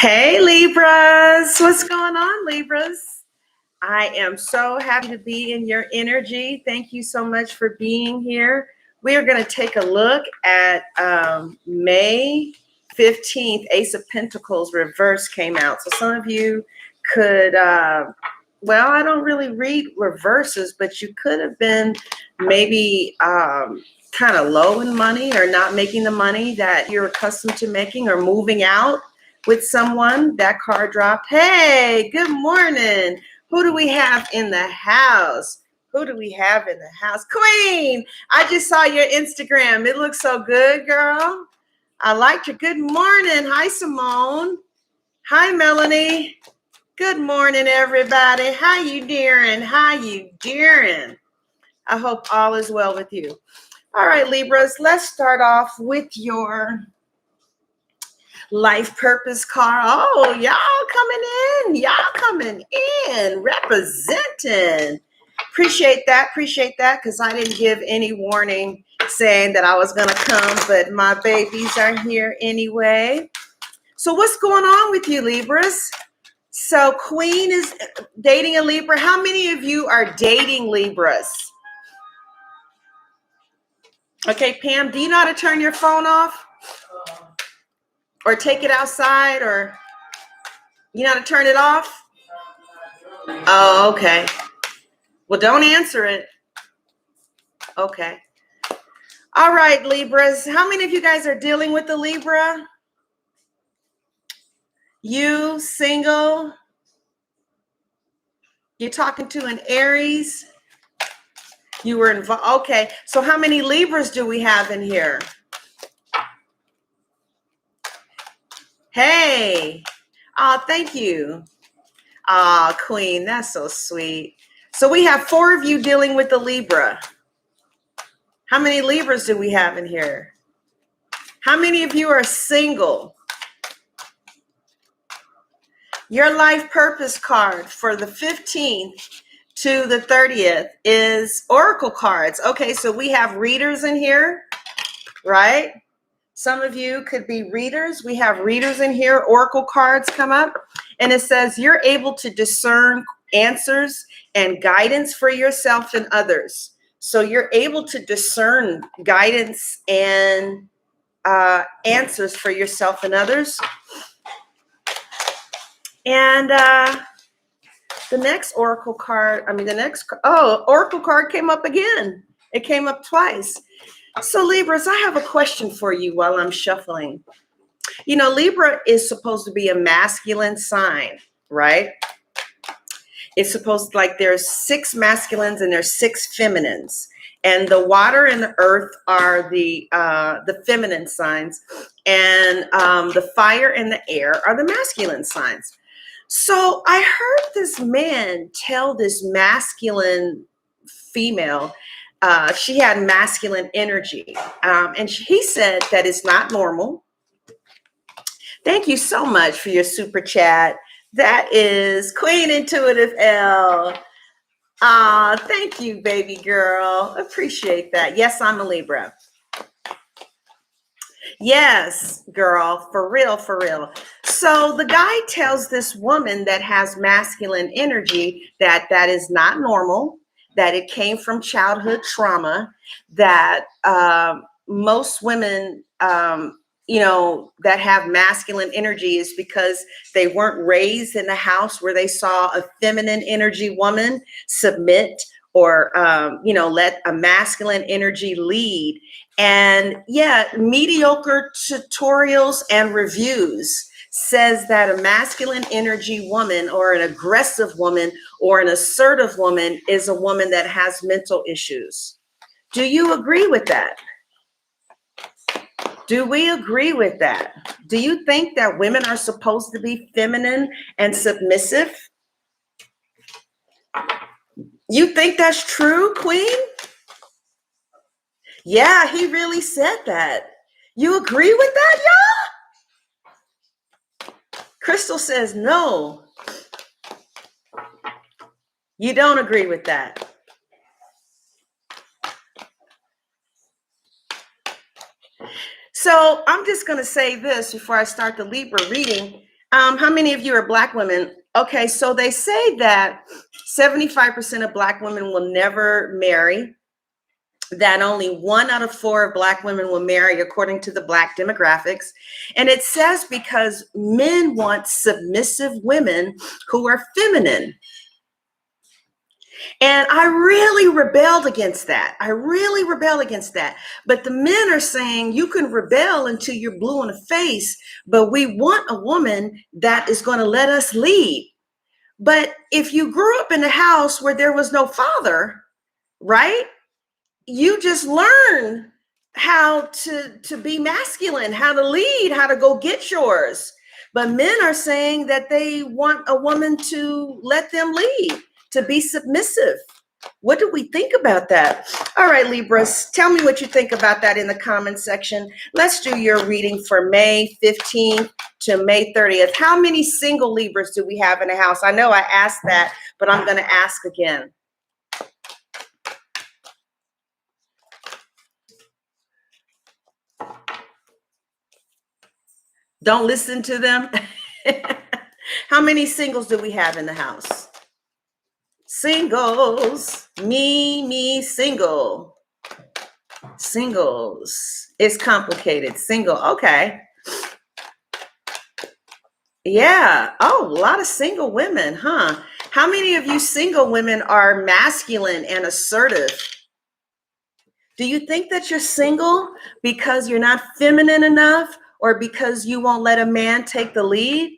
Hey Libras, what's going on, Libras? I am so happy to be in your energy. Thank you so much for being here. We are going to take a look at May 15th, Ace of Pentacles reverse came out. So some of you could, well, I don't really read reverses, but you could have been maybe kind of low in money or not making the money that you're accustomed to making or moving out with someone. That card dropped. Hey, good morning. Who do we have in the house? Who do we have in the house? Queen, I just saw your Instagram. It looks so good, girl. I liked your good morning. Hi, Simone. Hi, Melanie. Good morning, everybody. How you doing? How you doing? I hope all is well with you. All right, Libras, let's start off with your life purpose card. Oh, y'all coming in, representing. Appreciate that, because I didn't give any warning saying that I was going to come, but my babies are here anyway. So what's going on with you, Libras? So Queen is dating a Libra. How many of you are dating Libras? Okay, Pam, do you know how to turn your phone off? Or take it outside, or you know how to turn it off? Oh, okay. Well, don't answer it. Okay. All right, Libras. How many of you guys are dealing with the Libra? You, single? You're talking to an Aries? You were involved. Okay. So how many Libras do we have in here? Hey. Oh, thank you. Oh, Queen, that's so sweet. So we have 4 of you dealing with the Libra. How many Libras do we have in here? How many of you are single? Your life purpose card for the 15th to the 30th is Oracle cards. Okay, so we have readers in here, right? Some of you could be readers. We have readers in here. Oracle cards come up, and it says you're able to discern answers and guidance for yourself and others. So you're able to discern guidance and answers for yourself and others. And the next Oracle card, Oracle card came up again. It came up twice. So Libras, I have a question for you while I'm shuffling. You know, Libra is supposed to be a masculine sign, right? It's supposed to, like, there's 6 masculines and there's 6 feminines. And the water and the earth are the feminine signs, and the fire and the air are the masculine signs. So I heard this man tell this masculine female, she had masculine energy. And he said that it's not normal. Thank you so much for your super chat. That is Queen Intuitive L. Thank you, baby girl. Appreciate that. Yes, I'm a Libra. Yes, girl, for real, for real. So the guy tells this woman that has masculine energy that is not normal, that it came from childhood trauma, that most women, that have masculine energy is because they weren't raised in a house where they saw a feminine energy woman submit or, let a masculine energy lead. And yeah, mediocre tutorials and reviews says that a masculine energy woman or an aggressive woman or an assertive woman is a woman that has mental issues. Do you agree with that? Do we agree with that? Do you think that women are supposed to be feminine and submissive? You think that's true, Queen? Yeah, he really said that. You agree with that, y'all? Crystal says no. You don't agree with that. So I'm just going to say this before I start the Libra reading. How many of you are Black women? Okay, so they say that 75% of Black women will never marry, that only 1 out of 4 of Black women will marry according to the Black demographics. And it says because men want submissive women who are feminine. And I really rebelled against that. But the men are saying you can rebel until you're blue in the face, but we want a woman that is going to let us lead. But if you grew up in a house where there was no father, right? You just learn how to be masculine, how to lead, how to go get yours. But men are saying that they want a woman to let them lead, to be submissive. What do we think about that? All right, Libras, tell me what you think about that in the comment section. Let's do your reading for May 15th to May 30th. How many single Libras do we have in the house? I know I asked that, but I'm going to ask again. Don't listen to them. How many singles do we have in the house? Singles. Me, single. Singles. It's complicated. Single. Okay. Yeah. Oh, a lot of single women, huh? How many of you single women are masculine and assertive? Do you think that you're single because you're not feminine enough, or because you won't let a man take the lead?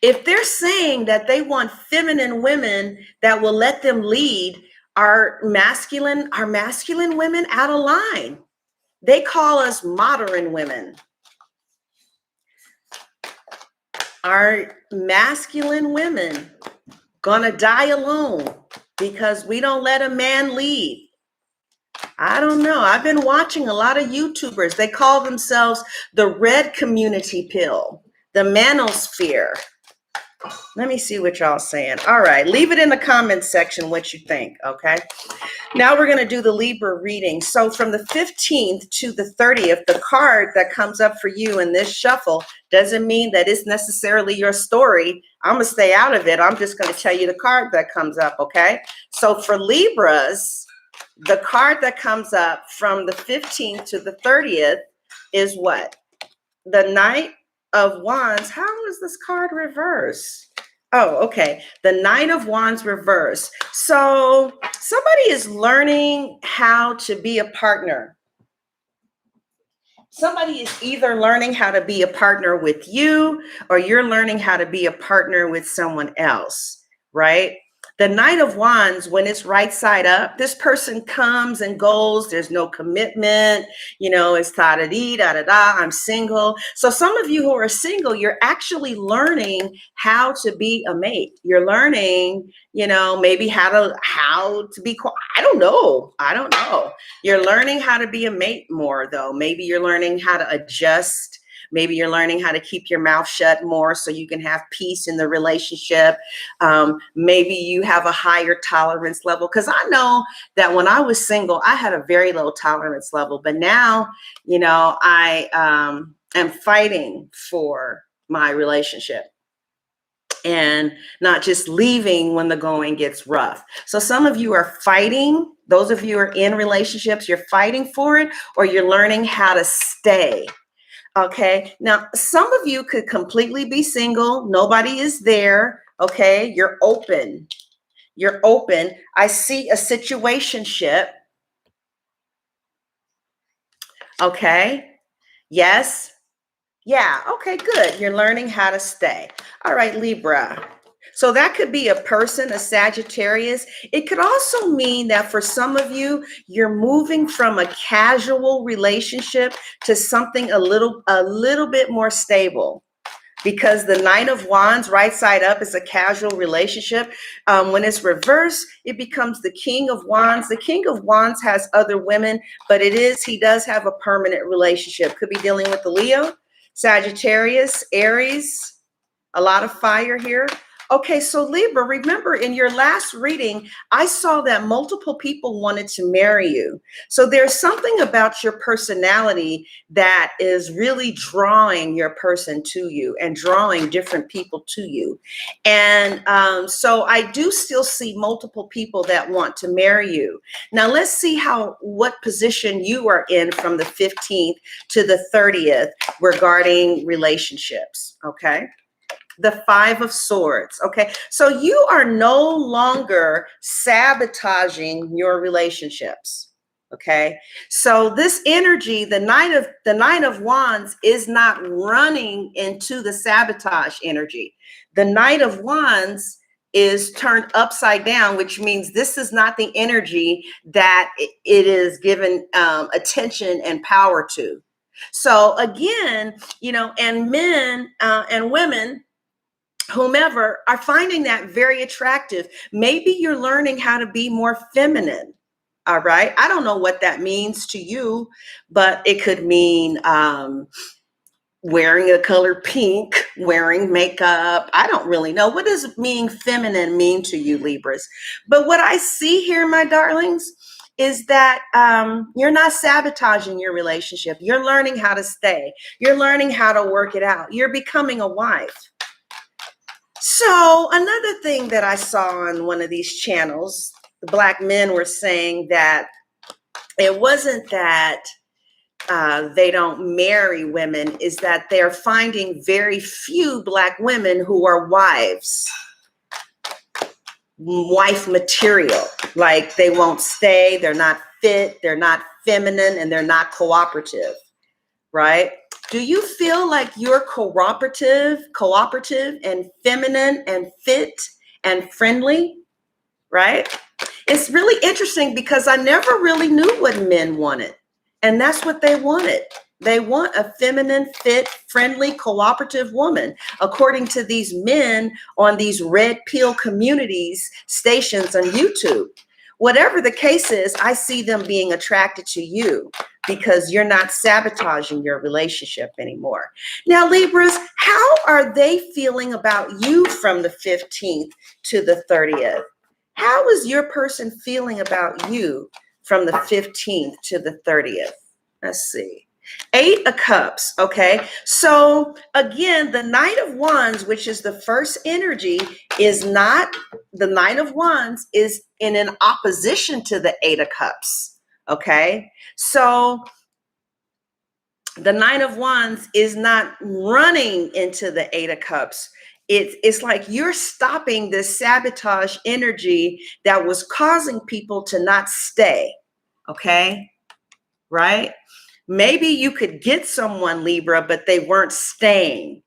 If they're saying that they want feminine women that will let them lead, are masculine women out of line? They call us modern women. Are masculine women gonna die alone because we don't let a man lead? I don't know. I've been watching a lot of YouTubers. They call themselves the red community pill, the manosphere. Let me see what y'all saying. All right, leave it in the comments section what you think, okay? Now we're going to do the Libra reading. So from the 15th to the 30th, the card that comes up for you in this shuffle doesn't mean that it's necessarily your story. I'm going to stay out of it. I'm just going to tell you the card that comes up, okay? So for Libras, the card that comes up from the 15th to the 30th is what? The Knight of Wands. How is this card reversed? Oh, okay. The Knight of Wands reverse. So somebody is learning how to be a partner. Somebody is either learning how to be a partner with you, or you're learning how to be a partner with someone else, right? The Knight of Wands, when it's right side up, this person comes and goes. There's no commitment. You know, it's da-da-dee, da-da-da, I'm single. So some of you who are single, you're actually learning how to be a mate. You're learning, you know, maybe how to be, I don't know. You're learning how to be a mate more, though. Maybe you're learning how to adjust. Maybe you're learning how to keep your mouth shut more so you can have peace in the relationship. Maybe you have a higher tolerance level. Because I know that when I was single, I had a very low tolerance level. But now, you know, I am fighting for my relationship and not just leaving when the going gets rough. So some of you are fighting. Those of you who are in relationships, you're fighting for it, or you're learning how to stay. Okay, now some of you could completely be single. Nobody is there. Okay, you're open. I see a situationship. Okay, yes. Yeah, okay, good. You're learning how to stay. All right, Libra. So that could be a person, a Sagittarius. It could also mean that for some of you, you're moving from a casual relationship to something a little bit more stable. Because the Knight of Wands, right side up, is a casual relationship. When it's reversed, it becomes the King of Wands. The King of Wands has other women, but he does have a permanent relationship. Could be dealing with the Leo, Sagittarius, Aries, a lot of fire here. Okay, so Libra, remember in your last reading, I saw that multiple people wanted to marry you. So there's something about your personality that is really drawing your person to you and drawing different people to you. And so I do still see multiple people that want to marry you. Now let's see what position you are in from the 15th to the 30th regarding relationships, okay? The 5 of Swords. Okay. So you are no longer sabotaging your relationships. Okay. So this energy, the Nine of Wands is not running into the sabotage energy. The Knight of Wands is turned upside down, which means this is not the energy that it is given attention and power to. So again, and men and women, whomever, are finding that very attractive. Maybe you're learning how to be more feminine. All right. I don't know what that means to you, but it could mean wearing a color pink, wearing makeup. I don't really know. What does being feminine mean to you, Libras? But what I see here, my darlings, is that you're not sabotaging your relationship. You're learning how to stay. You're learning how to work it out. You're becoming a wife. So another thing that I saw on one of these channels, the Black men were saying that it wasn't that they don't marry women, is that they're finding very few Black women who are wives, wife material. Like they won't stay, they're not fit, they're not feminine, and they're not cooperative, right? Do you feel like you're cooperative and feminine and fit and friendly, right? It's really interesting because I never really knew what men wanted. And that's what they wanted. They want a feminine, fit, friendly, cooperative woman, according to these men on these red pill communities stations on YouTube. Whatever the case is, I see them being attracted to you because you're not sabotaging your relationship anymore. Now, Libras, how are they feeling about you from the 15th to the 30th? How is your person feeling about you from the 15th to the 30th? Let's see. 8 of Cups, okay? So again, the Knight of Wands, which is the first energy, is not, the Knight of Wands is in an opposition to the 8 of Cups, okay? So the Knight of Wands is not running into the 8 of Cups. It's like you're stopping this sabotage energy that was causing people to not stay, okay? Right? Maybe you could get someone, Libra, but they weren't staying.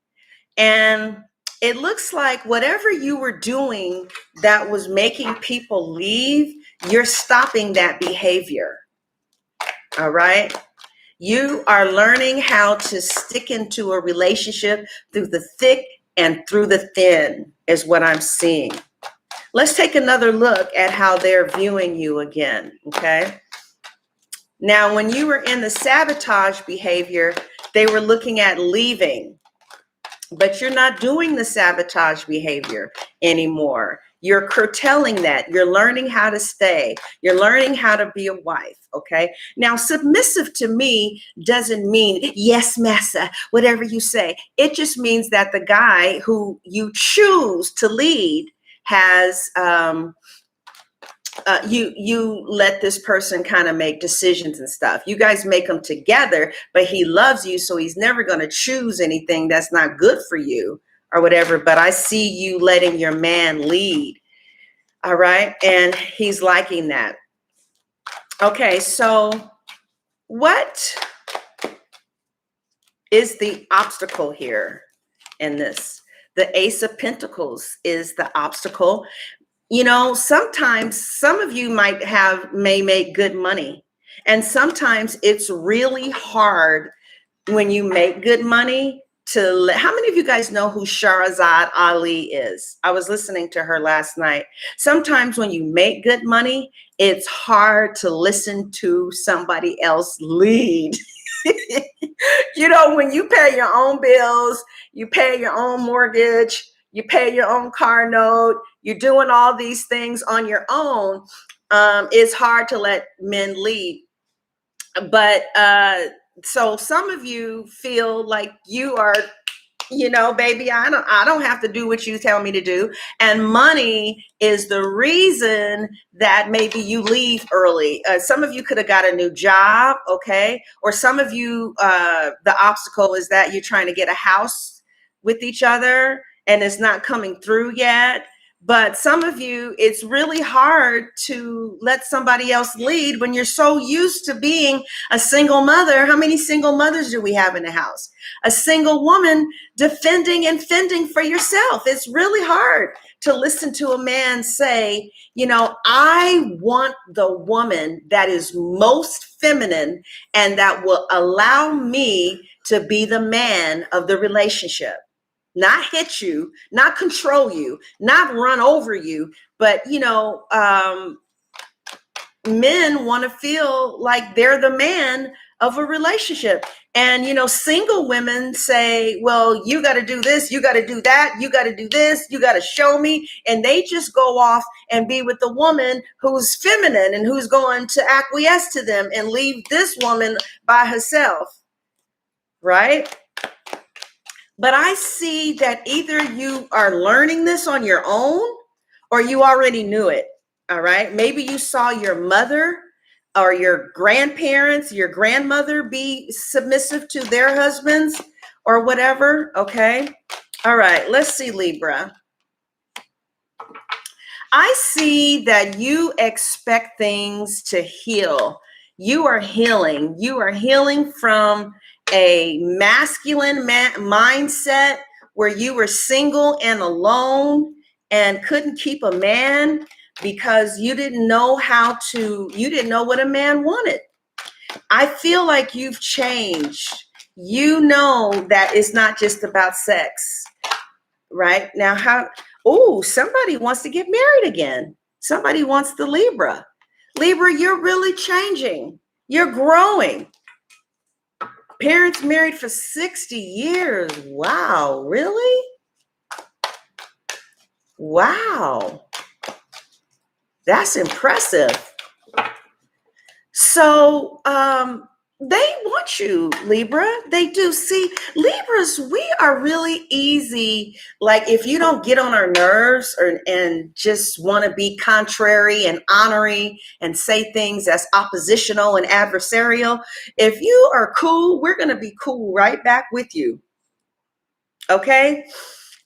And it looks like whatever you were doing that was making people leave, you're stopping that behavior. All right? You are learning how to stick into a relationship through the thick and through the thin, is what I'm seeing. Let's take another look at how they're viewing you again, okay? Now, when you were in the sabotage behavior, they were looking at leaving, but you're not doing the sabotage behavior anymore. You're curtailing that. You're learning how to stay. You're learning how to be a wife, okay? Now, submissive to me doesn't mean, yes, massa, whatever you say. It just means that the guy who you choose to lead has, you let this person kind of make decisions and stuff. You guys make them together, but he loves you, so he's never going to choose anything that's not good for you or whatever. But I see you letting your man lead. All right. And he's liking that. Okay. So what is the obstacle here in this? The Ace of Pentacles is the obstacle. You know, sometimes some of you may make good money, and sometimes it's really hard when you make good money to how many of you guys know who Shahrazad Ali is? I was listening to her last night. Sometimes when you make good money, it's hard to listen to somebody else lead. You know, when you pay your own bills, you pay your own mortgage, you pay your own car note, you're doing all these things on your own. It's hard to let men lead. But so some of you feel like you are, baby, I don't have to do what you tell me to do. And money is the reason that maybe you leave early. Some of you could have got a new job, okay? Or some of you, the obstacle is that you're trying to get a house with each other and it's not coming through yet. But some of you, it's really hard to let somebody else lead when you're so used to being a single mother. How many single mothers do we have in the house? A single woman defending and fending for yourself. It's really hard to listen to a man say, I want the woman that is most feminine and that will allow me to be the man of the relationship. Not hit you, not control you, not run over you, but men want to feel like they're the man of a relationship. And single women say, well, you got to do this, you got to do that, you got to do this, you got to show me. And they just go off and be with the woman who's feminine and who's going to acquiesce to them and leave this woman by herself, right? But I see that either you are learning this on your own or you already knew it. All right. Maybe you saw your mother or your grandparents, your grandmother be submissive to their husbands or whatever. Okay. All right. Let's see, Libra. I see that you expect things to heal. You are healing. You are healing from a masculine mindset where you were single and alone and couldn't keep a man because you didn't know you didn't know what a man wanted. I feel like you've changed. You know that it's not just about sex, right? Now, somebody wants to get married again. Somebody wants the Libra. Libra, you're really changing. You're growing. Parents married for 60 years. Wow, really? Wow. That's impressive. So, they want you, Libra. They do. See, Libras, we are really easy. Like if you don't get on our nerves and just want to be contrary and honorary and say things that's oppositional and adversarial, if you are cool, we're going to be cool right back with you. Okay?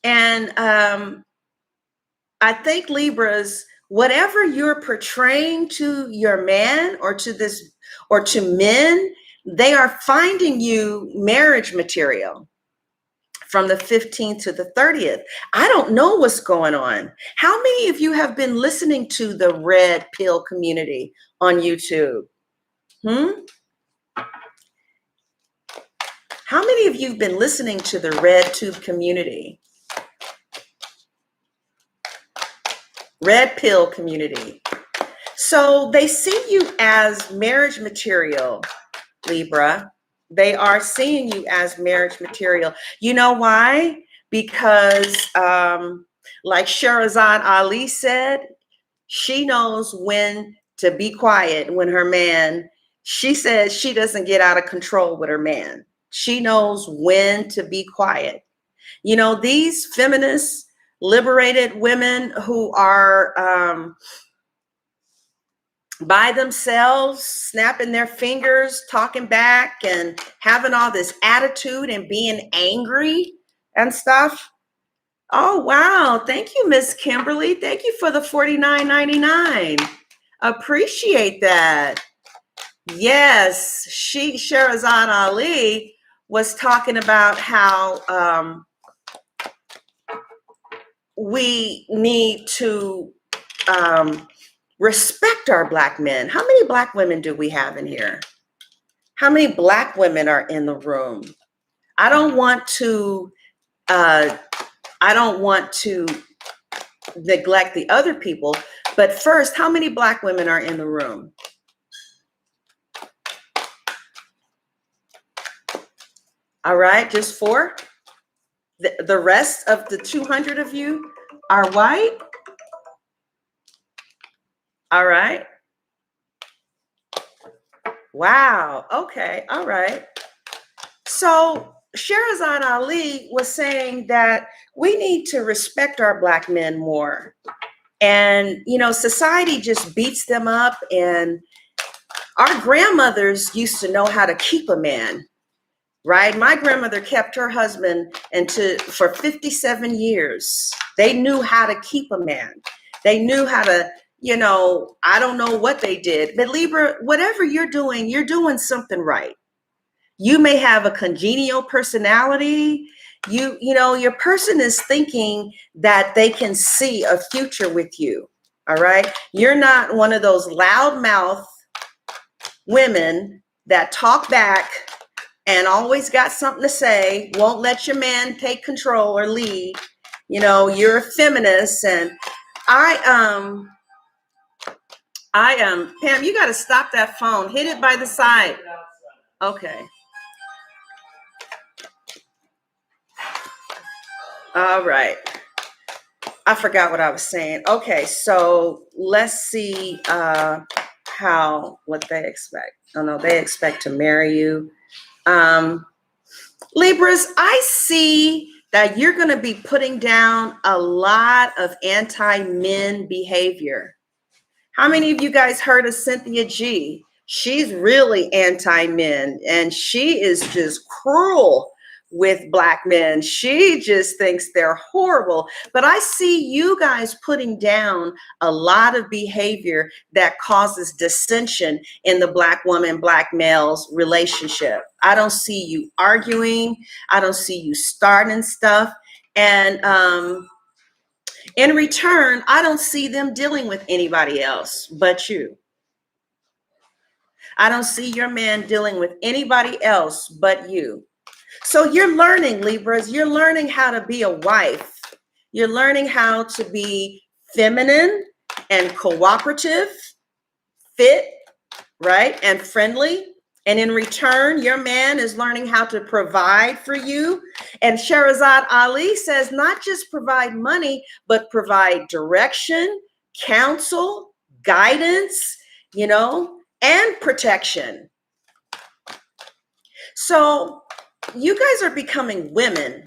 And I think Libras, whatever you're portraying to your man or to men, they are finding you marriage material from the 15th to the 30th. I don't know what's going on. How many of you have been listening to the Red Pill community on YouTube? How many of you have been listening to the Red Tube community? Red Pill community. So they see you as marriage material, Libra. They are seeing you as marriage material. You know why? Because like Sherazad Ali said, she knows when to be quiet when her man, she says she doesn't get out of control with her man. She knows when to be quiet. These feminists, liberated women who are by themselves, snapping their fingers, talking back and having all this attitude and being angry and stuff. Oh, wow. Thank you, Miss Kimberly. Thank you for the $49.99. Appreciate that. Yes, Sherazad Ali was talking about how we need to respect our Black men. How many Black women do we have in here? How many Black women are in the room? I don't want to neglect the other people, but first, how many Black women are in the room? All right, just 4? The rest of the 200 of you are white? All right. Wow. Okay. All right. So Sherazad Ali was saying that we need to respect our Black men more. And, you know, society just beats them up. And our grandmothers used to know how to keep a man, right? My grandmother kept her husband for 57 years. They knew how to keep a man. They knew how to, you know, I don't know what they did, but Libra, whatever you're doing something right. You may have a congenial personality. You know, your person is thinking that they can see a future with you. All right. You're not one of those loudmouth women that talk back and always got something to say, won't let your man take control or lead. You know, you're a feminist. And Pam, you got to stop that phone. Hit it by the side. Okay. All right. I forgot what I was saying. Okay, so let's see what they expect. Oh no, they expect to marry you. Libras, I see that you're going to be putting down a lot of anti-men behavior. How many of you guys heard of Cynthia G? She's really anti-men, and she is just cruel with Black men. She just thinks they're horrible. But I see you guys putting down a lot of behavior that causes dissension in the Black woman, Black male's relationship. I don't see you arguing. I don't see you starting stuff. And in return, I don't see them dealing with anybody else but you. I don't see your man dealing with anybody else but you. So you're learning, Libras, you're learning how to be a wife. You're learning how to be feminine and cooperative, fit, right, and friendly. And in return, your man is learning how to provide for you. And Sherazad Ali says not just provide money, but provide direction, counsel, guidance, you know, and protection. So you guys are becoming women,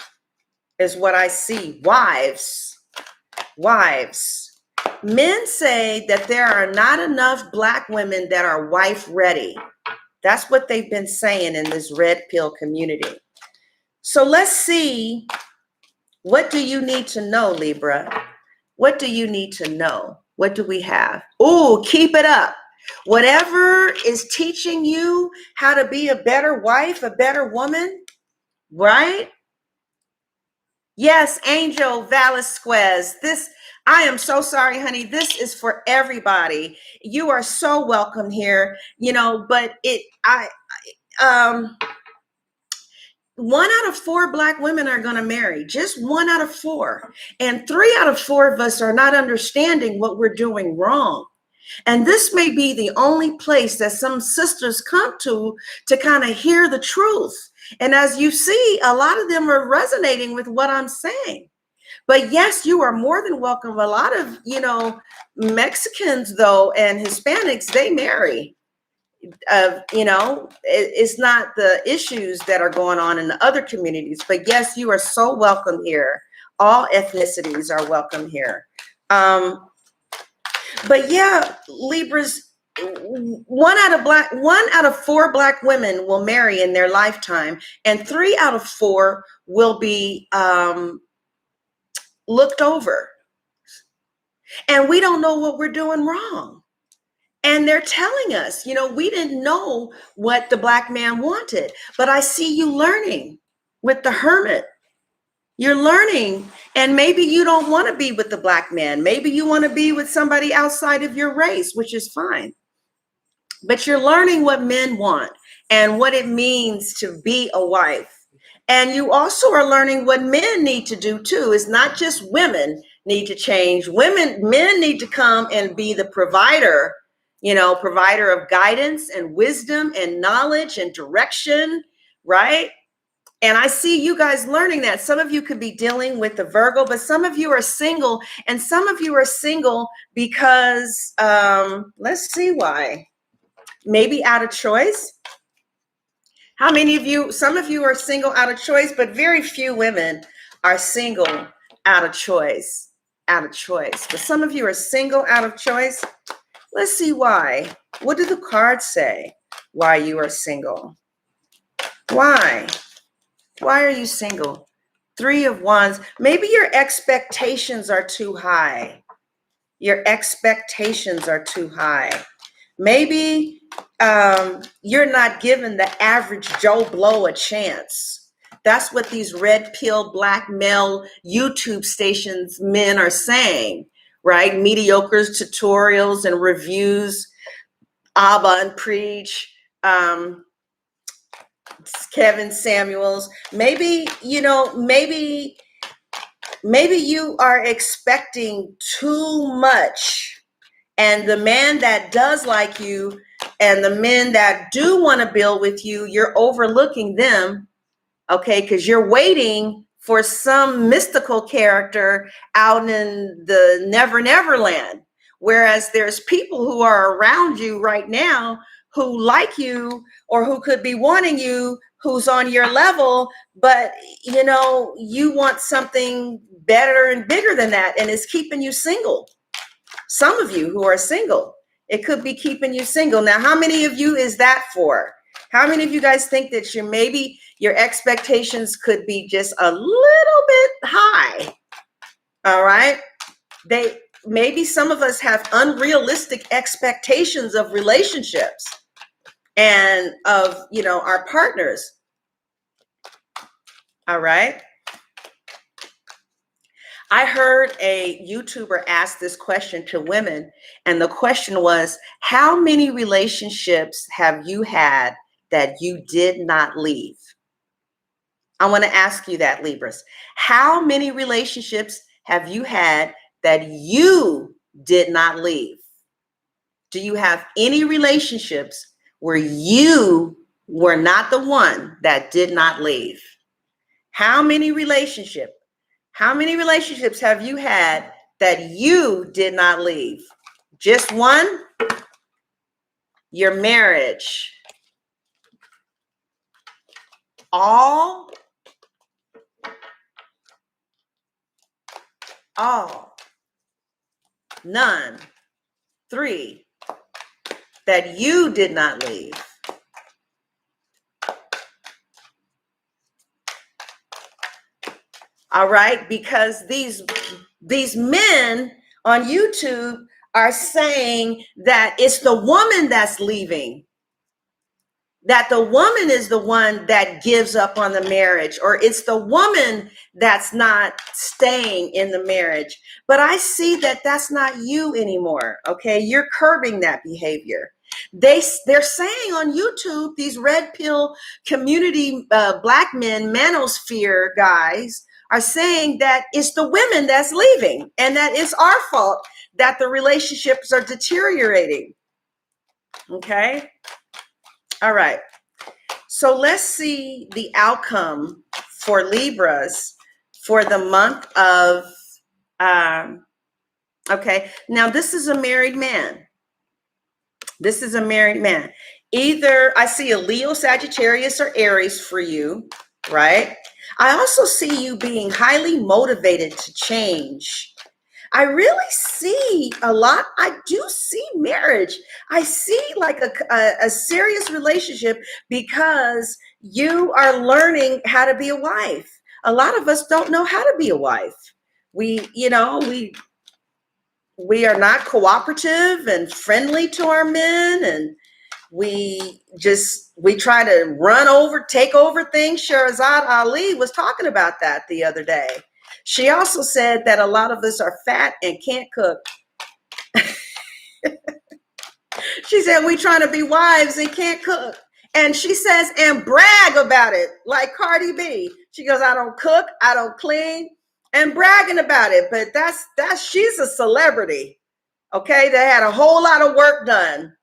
is what I see. Wives. Men say that there are not enough Black women that are wife ready. That's what they've been saying in this red pill community. So let's see, what do you need to know, Libra? What do you need to know? What do we have? Oh, keep it up. Whatever is teaching you how to be a better wife, a better woman, right? Yes, Angel Velasquez. I am so sorry, honey. This is for everybody. You are so welcome here, you know, but 1 out of 4 Black women are going to marry, just 1 out of 4. And 3 out of 4 of us are not understanding what we're doing wrong. And this may be the only place that some sisters come to kind of hear the truth. And as you see, a lot of them are resonating with what I'm saying. But yes, you are more than welcome. A lot of, you know, Mexicans, though, and Hispanics, they marry. You know, it's not the issues that are going on in the other communities. But yes, you are so welcome here. All ethnicities are welcome here. But yeah, Libras, 1 out of 4 Black women will marry in their lifetime, and 3 out of 4 will be looked over. And we don't know what we're doing wrong. And they're telling us, you know, we didn't know what the Black man wanted, but I see you learning with the Hermit. You're learning, and maybe you don't want to be with the Black man. Maybe you want to be with somebody outside of your race, which is fine. But you're learning what men want and what it means to be a wife. And you also are learning what men need to do too. It's not just women need to change. Men need to come and be the provider, you know, provider of guidance and wisdom and knowledge and direction, right? And I see you guys learning that. Some of you could be dealing with the Virgo, but some of you are single, and some of you are single because, let's see why. Maybe out of choice. How many of you, some of you are single out of choice, but very few women are single out of choice, But some of you are single out of choice. Let's see why. What do the cards say? Why you are single? Why? Why are you single? 3 of Wands. Maybe your expectations are too high. Your expectations are too high. Maybe you're not giving the average Joe Blow a chance. That's what these red pill black male YouTube stations men are saying, right? Mediocres, tutorials, and reviews, Abba and Preach, Kevin Samuels. Maybe, maybe you are expecting too much. And the man that does like you and the men that do want to build with you, you're overlooking them, okay? Because you're waiting for some mystical character out in the never land. Whereas there's people who are around you right now who like you or who could be wanting you, who's on your level, but you want something better and bigger than that, and it's keeping you single. Some of you who are single, it could be keeping you single. Now, how many of you is that for? How many of you guys think that maybe your expectations could be just a little bit high? All right. Maybe some of us have unrealistic expectations of relationships and of, our partners. All right. I heard a YouTuber ask this question to women, and the question was, how many relationships have you had that you did not leave? I want to ask you that, Libras. How many relationships have you had that you did not leave? Do you have any relationships where you were not the one that did not leave? How many relationships have you had that you did not leave? Just one? Your marriage. All? None. 3 that you did not leave. All right, because these men on YouTube are saying that it's the woman that's leaving, that the woman is the one that gives up on the marriage, or it's the woman that's not staying in the marriage. But I see that that's not you anymore, okay? You're curbing that behavior. They're saying on YouTube, these red pill community black men, manosphere guys, are saying that it's the women that's leaving and that it's our fault that the relationships are deteriorating. Okay? All right. So let's see the outcome for Libras for the month of, okay. Now this is a married man. This is a married man. Either I see a Leo, Sagittarius, or Aries for you, right? I also see you being highly motivated to change. I really see a lot. I do see marriage. I see like a serious relationship because you are learning how to be a wife. A lot of us don't know how to be a wife. We are not cooperative and friendly to our men, and we try to take over things. Sherazad Ali was talking about that the other day. She also said that a lot of us are fat and can't cook. She said we trying to be wives and can't cook. And she says, and brag about it, like Cardi B. She goes, I don't cook, I don't clean, and bragging about it. But she's a celebrity, okay, that had a whole lot of work done.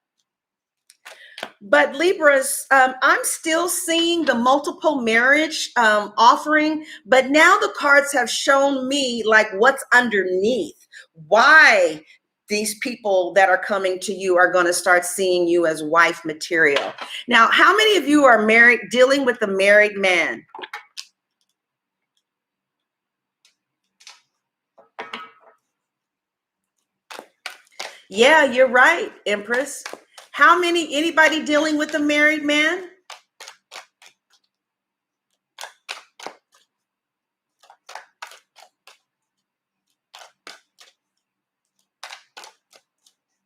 But Libras, I'm still seeing the multiple marriage offering, but now the cards have shown me like what's underneath. Why these people that are coming to you are going to start seeing you as wife material. Now, how many of you are married, dealing with a married man? Yeah, you're right, Empress. Anybody dealing with a married man?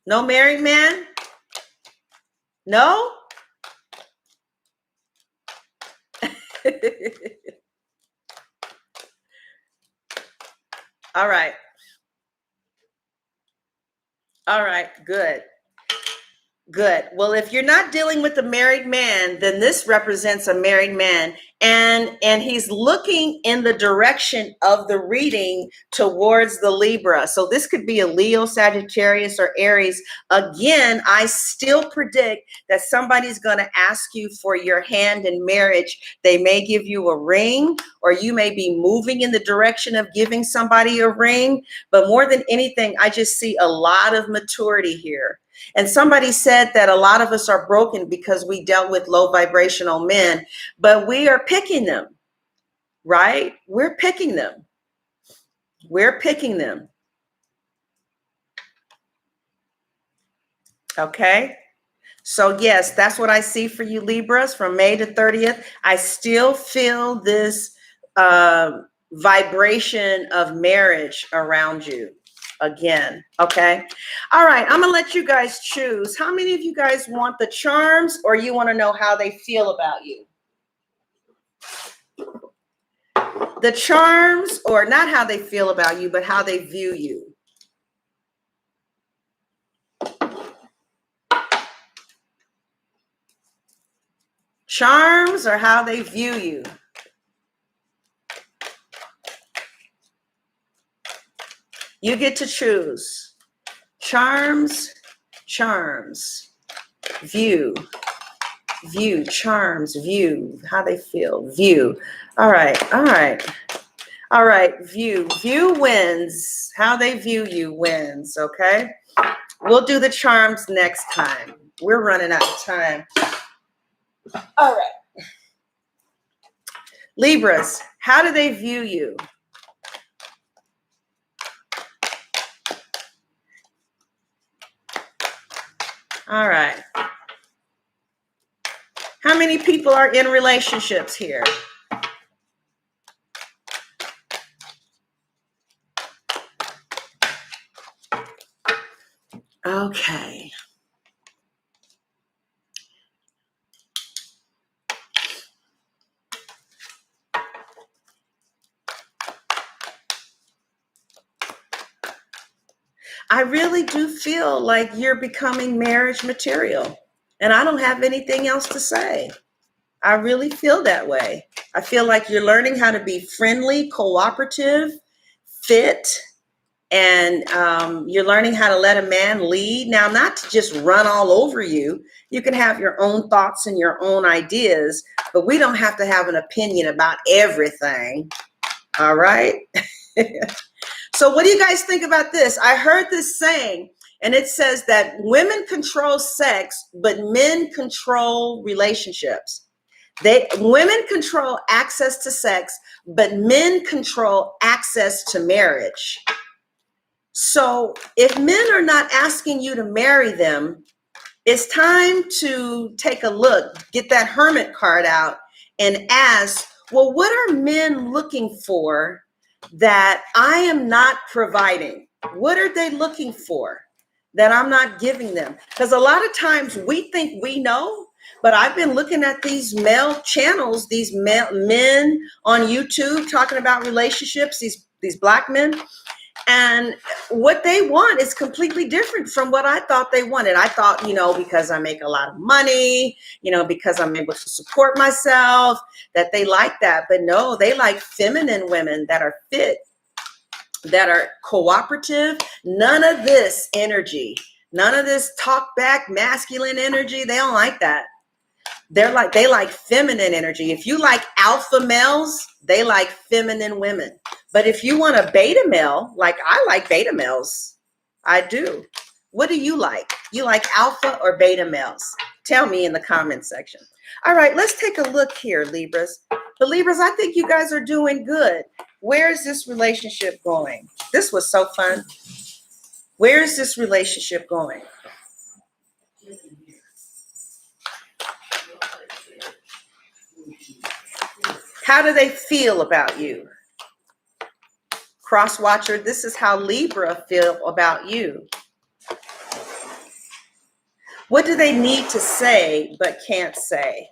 No married man? No? All right. All right. Good. Good. Well, if you're not dealing with a married man, then this represents a married man, and he's looking in the direction of the reading towards the Libra. So this could be a Leo, Sagittarius, or Aries. Again, I still predict that somebody's going to ask you for your hand in marriage. They may give you a ring, or you may be moving in the direction of giving somebody a ring. But more than anything, I just see a lot of maturity here. And somebody said that a lot of us are broken because we dealt with low vibrational men, but we are picking them, right? We're picking them. We're picking them. Okay. So yes, that's what I see for you, Libras, from May to 30th. I still feel this vibration of marriage around you. Again, okay? All right, I'm gonna let you guys choose. How many of you guys want the charms, or you want to know how they feel about you? The charms, or not how they feel about you, but how they view you. Charms, or how they view you. You get to choose. Charms, charms, view, charms, view, how they feel, view. All right, all right, all right, view wins. How they view you wins, okay? We'll do the charms next time. We're running out of time. All right. Libras, how do they view you? All right. How many people are in relationships here? Okay. I really do feel like you're becoming marriage material, and I don't have anything else to say. I really feel that way. I feel like you're learning how to be friendly, cooperative, fit, and you're learning how to let a man lead. Now, not to just run all over you. You can have your own thoughts and your own ideas, but we don't have to have an opinion about everything. All right? So what do you guys think about this? I heard this saying, and it says that women control sex, but men control relationships. Women control access to sex, but men control access to marriage. So if men are not asking you to marry them, it's time to take a look, get that hermit card out and ask, well, what are men looking for that I am not providing? What are they looking for that I'm not giving them? Because a lot of times we think we know, but I've been looking at these male channels, these men on YouTube talking about relationships, these black men, and what they want is completely different from what I thought they wanted. I thought, because I make a lot of money, because I'm able to support myself, that they like that. But no, they like feminine women that are fit, that are cooperative. None of this energy. None of this talk back masculine energy. They don't like that. They like feminine energy. If you like alpha males, they like feminine women. But if you want a beta male, like I like beta males, I do. What do you like? You like alpha or beta males? Tell me in the comment section. All right, let's take a look here, Libras. The Libras, I think you guys are doing good. Where is this relationship going? This was so fun. Where is this relationship going? How do they feel about you? Cross watcher, this is how Libra feel about you. What do they need to say but can't say?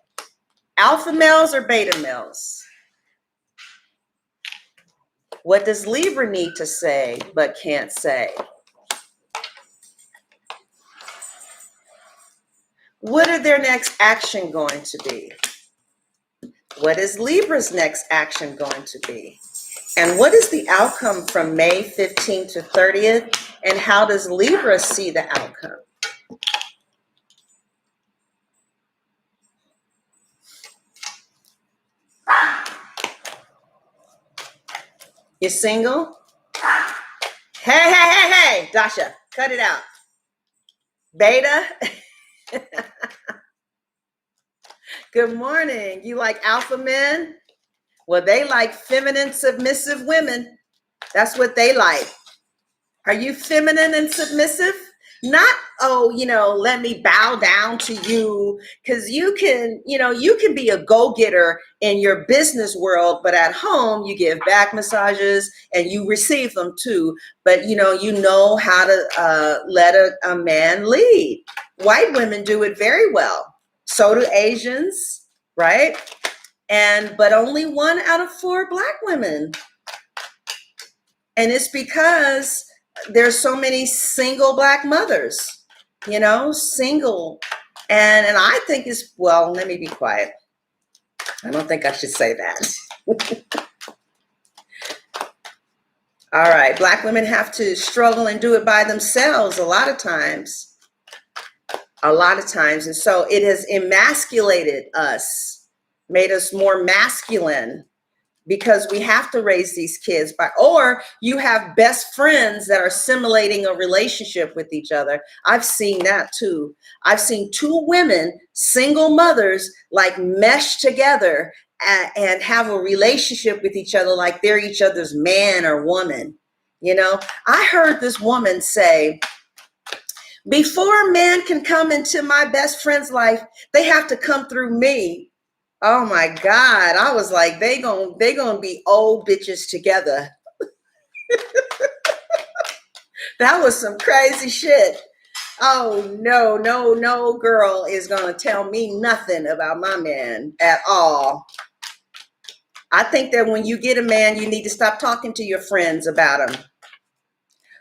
Alpha males or beta males? What does Libra need to say but can't say? What are their next action going to be? What is Libra's next action going to be? And what is the outcome from May 15th to 30th? And how does Libra see the outcome? You single? Hey, Dasha, cut it out. Beta? Good morning. You like alpha men? Well, they like feminine, submissive women. That's what they like. Are you feminine and submissive? Not, oh, let me bow down to you, because you can be a go-getter in your business world, but at home you give back massages and you receive them too. But you know how to let a man lead. White women do it very well. So do Asians, right? But only 1 out of 4 Black women. And it's because there's so many single Black mothers, single. And I think well, let me be quiet. I don't think I should say that. All right. Black women have to struggle and do it by themselves a lot of times. And so it has emasculated us, made us more masculine, because we have to raise these kids or you have best friends that are simulating a relationship with each other. I've seen that too. I've seen 2 women, single mothers, like mesh together and have a relationship with each other like they're each other's man or woman. I heard this woman say, before a man can come into my best friend's life, they have to come through me. Oh my God. I was like, they gonna be old bitches together. That was some crazy shit. Oh no girl is gonna tell me nothing about my man at all. I think that when you get a man, you need to stop talking to your friends about him.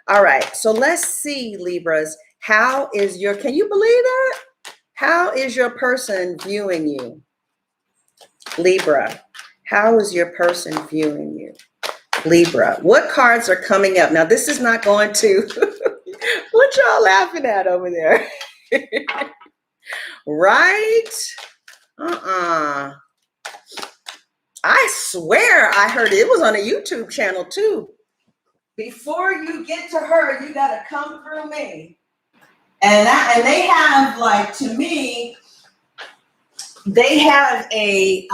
All right, so let's see, Libras. Can you believe that? How is your person viewing you? Libra, how is your person viewing you? Libra, what cards are coming up? Now, this is not going to, what y'all laughing at over there? Right? I swear I heard it was on a YouTube channel too. Before you get to her, you got to come through me. And they have, like, to me, they have a,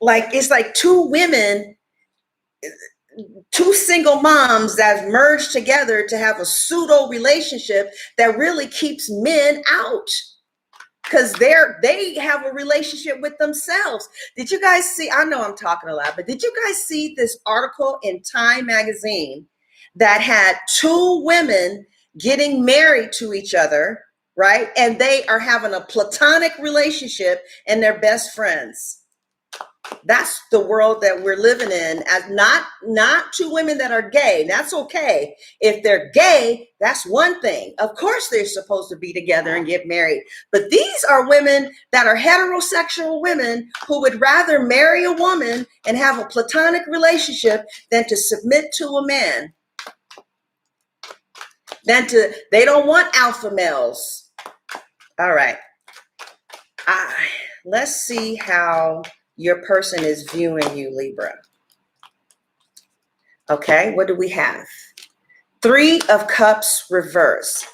it's like 2 women, 2 single moms that merged together to have a pseudo relationship that really keeps men out, because they have a relationship with themselves. Did you guys see? I know I'm talking a lot, but did you guys see this article in Time magazine that had 2 women getting married to each other, right? And they are having a platonic relationship and they're best friends. That's the world that we're living in. As not 2 women that are gay. That's okay. If they're gay, that's one thing. Of course, they're supposed to be together and get married. But these are women that are heterosexual women who would rather marry a woman and have a platonic relationship than to submit to a man. They don't want alpha males. All right. Let's see how your person is viewing you, Libra. Okay, what do we have? 3 of Cups reverse.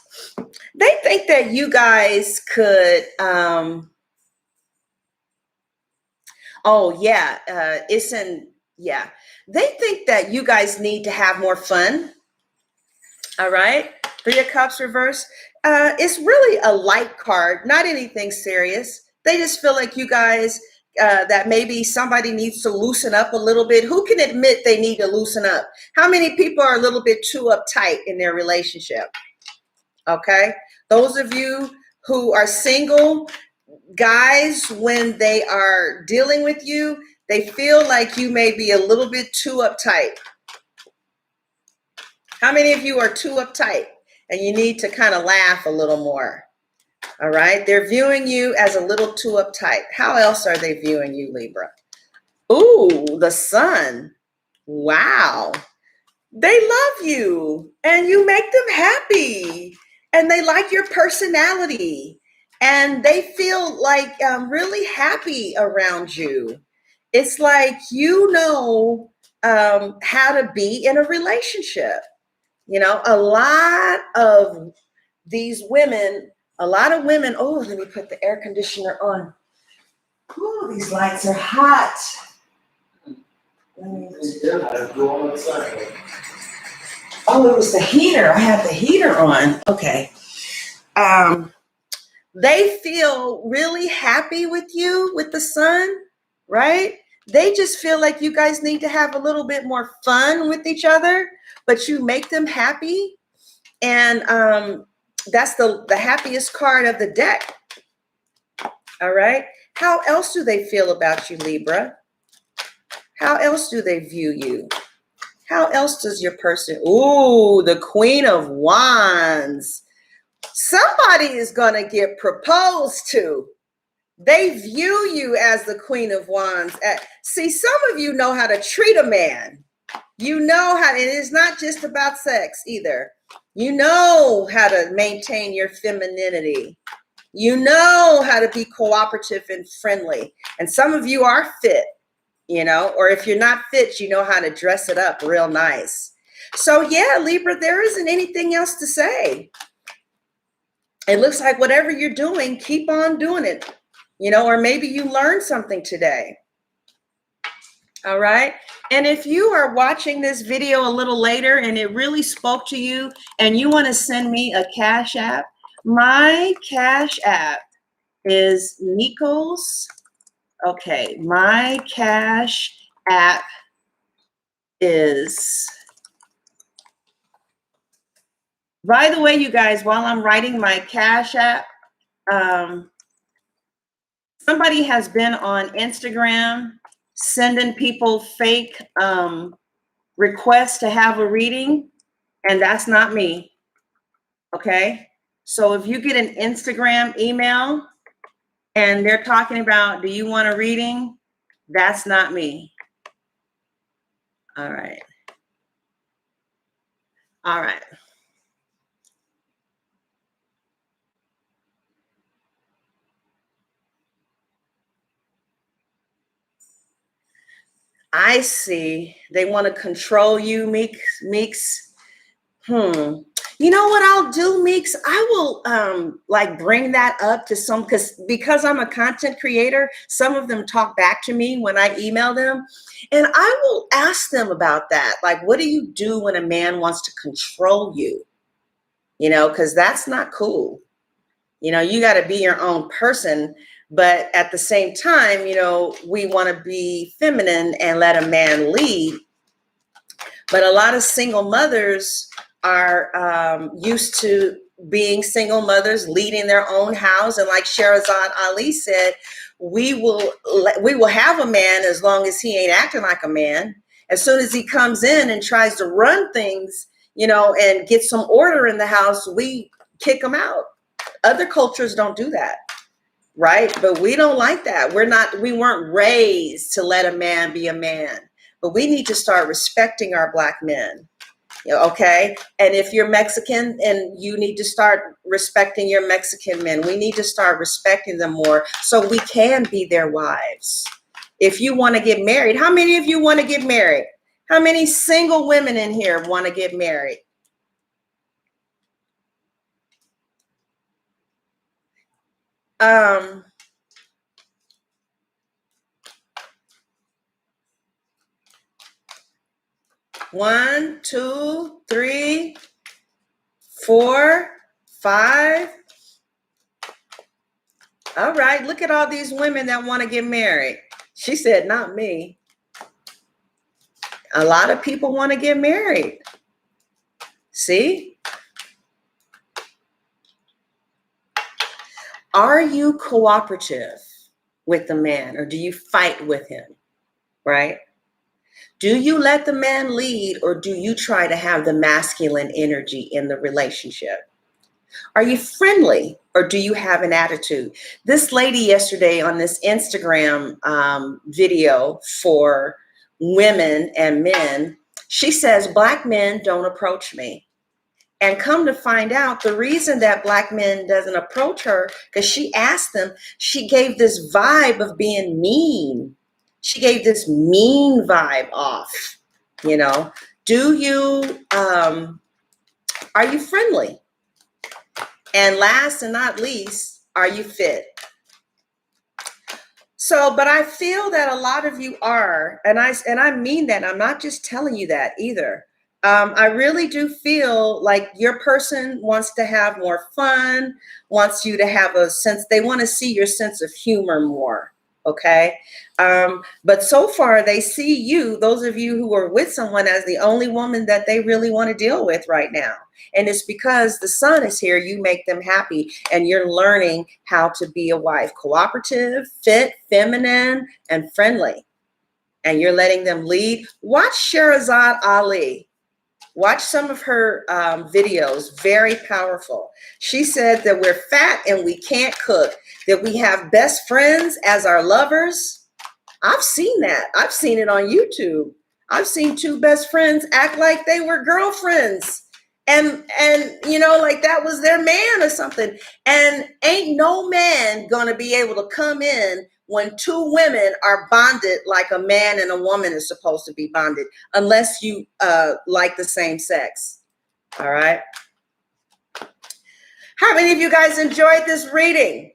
They think that you guys could, they think that you guys need to have more fun. All right, 3 of Cups reverse. It's really a light card, not anything serious. They just feel like you guys, that maybe somebody needs to loosen up a little bit. Who can admit they need to loosen up? How many people are a little bit too uptight in their relationship? Okay, those of you who are single, guys, when they are dealing with you, they feel like you may be a little bit too uptight. How many of you are too uptight and you need to kind of laugh a little more? All right, they're viewing you as a little too uptight. How else are they viewing you, Libra? Ooh, the Sun. Wow. They love you and you make them happy and they like your personality and they feel like really happy around you. It's like, you know, how to be in a relationship. You know, a lot of women, oh, let me put the air conditioner on. Ooh, these lights are hot. Oh, it was the heater. I had the heater on. Okay. They feel really happy with you, with the Sun, right? They just feel like you guys need to have a little bit more fun with each other, but you make them happy. And that's the happiest card of the deck. All right. How else do they feel about you, Libra? How else do they view you? How else does your person? Ooh, the Queen of Wands. Somebody is going to get proposed to. They view you as the Queen of Wands. See, some of you know how to treat a man. You know how, and it's not just about sex either. You know how to maintain your femininity. You know how to be cooperative and friendly. And some of you are fit, you know, or if you're not fit, you know how to dress it up real nice. So yeah, Libra, there isn't anything else to say. It looks like whatever you're doing, keep on doing it, you know, or maybe you learned something today. All right. And if you are watching this video a little later and it really spoke to you and you want to send me a Cash App, my Cash App is Nico's. Okay. My Cash App is, by the way, you guys, while I'm writing my Cash App, somebody has been on Instagram sending people fake requests to have a reading, and that's not me. Okay. So if you get an Instagram email and they're talking about, do you want a reading? That's not me. All right. All right. I see. They want to control you, Meeks. You know what I'll do, Meeks? I will like bring that up to some, because I'm a content creator, some of them talk back to me when I email them, and I will ask them about that. Like, what do you do when a man wants to control you? You know, because that's not cool. You know, you got to be your own person. But at the same time, you know, we want to be feminine and let a man lead. But a lot of single mothers are used to being single mothers, leading their own house. And like Sherazad Ali said, we will have a man as long as he ain't acting like a man. As soon as he comes in and tries to run things, you know, and get some order in the house, we kick him out. Other cultures don't do that. Right? But we don't like that. We weren't raised to let a man be a man, but we need to start respecting our Black men. Okay. And if you're Mexican, and you need to start respecting your Mexican men, we need to start respecting them more so we can be their wives. If you want to get married, how many of you want to get married? How many single women in here want to get married? Um, 1, 2, 3, 4, 5. All right, look at all these women that want to get married. She said, not me. A lot of people want to get married. See? Are you cooperative with the man, or do you fight with him? Right? Do you let the man lead, or do you try to have the masculine energy in the relationship? Are you friendly, or do you have an attitude? This lady yesterday on this Instagram video for women and men, she says, Black men don't approach me. And come to find out, the reason that Black men doesn't approach her, because she asked them, she gave this vibe of being mean. She gave this mean vibe off, you know. Do you, are you friendly? And last and not least, are you fit? So, but I feel that a lot of you are, and I mean that. I'm not just telling you that either. I really do feel like your person wants to have more fun, wants you to have a sense, they want to see your sense of humor more. Okay. But so far they see you, those of you who are with someone, as the only woman that they really want to deal with right now. And it's because the sun is here, you make them happy, and you're learning how to be a wife, cooperative, fit, feminine, and friendly. And you're letting them lead. Watch Sherazad Ali. Watch some of her videos, very powerful. She said that we're fat and we can't cook, that we have best friends as our lovers. I've seen that. I've seen it on YouTube. I've seen two best friends act like they were girlfriends. And you know, like that was their man or something. And ain't no man gonna be able to come in when two women are bonded like a man and a woman is supposed to be bonded, unless you like the same sex. All right. How many of you guys enjoyed this reading?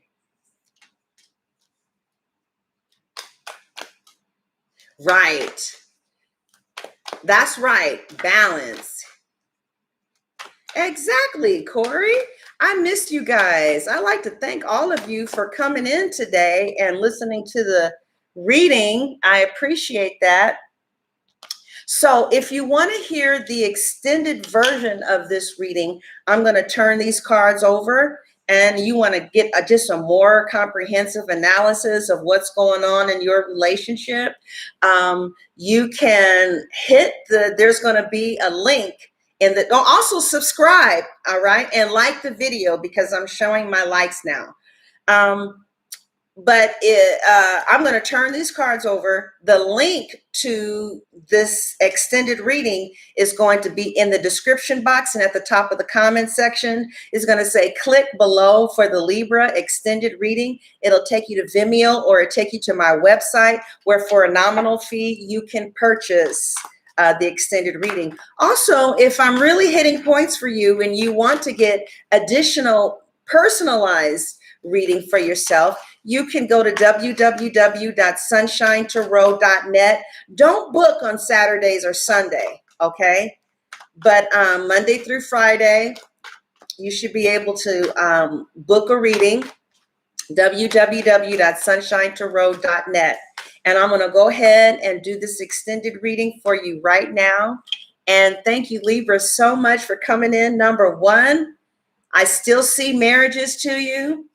Right. That's right. Balance. Exactly, Corey. I missed you guys. I'd like to thank all of you for coming in today and listening to the reading. I appreciate that. So if you want to hear the extended version of this reading, I'm going to turn these cards over, and you want to get just a more comprehensive analysis of what's going on in your relationship, you can hit there's going to be a link in the, also subscribe, all right, and like the video, because I'm showing my likes now. But I'm going to turn these cards over. The link to this extended reading is going to be in the description box, and at the top of the comment section is going to say click below for the Libra extended reading. It'll take you to Vimeo, or it'll take you to my website, where for a nominal fee you can purchase the extended reading. Also, if I'm really hitting points for you and you want to get additional personalized reading for yourself, you can go to www.sunshinetarot.net. Don't book on Saturdays or Sunday, okay? But Monday through Friday, you should be able to book a reading, www.sunshinetarot.net. And I'm going to go ahead and do this extended reading for you right now. And thank you, Libra, so much for coming in. Number one, I still see marriages to you.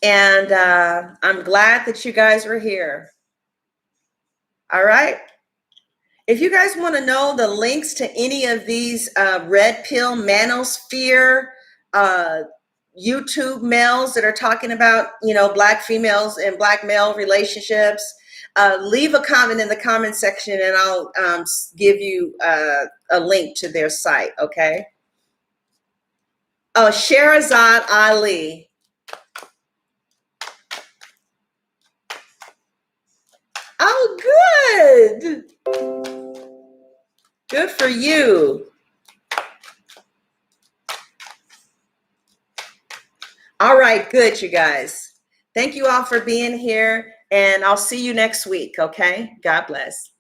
And I'm glad that you guys were here. All right. If you guys want to know the links to any of these red pill manosphere YouTube males that are talking about, you know, Black females and Black male relationships, Leave a comment in the comment section and I'll give you a link to their site, okay? Oh, Sherazad Ali. Oh, good. Good for you. All right, good, you guys. Thank you all for being here, and I'll see you next week, okay? God bless.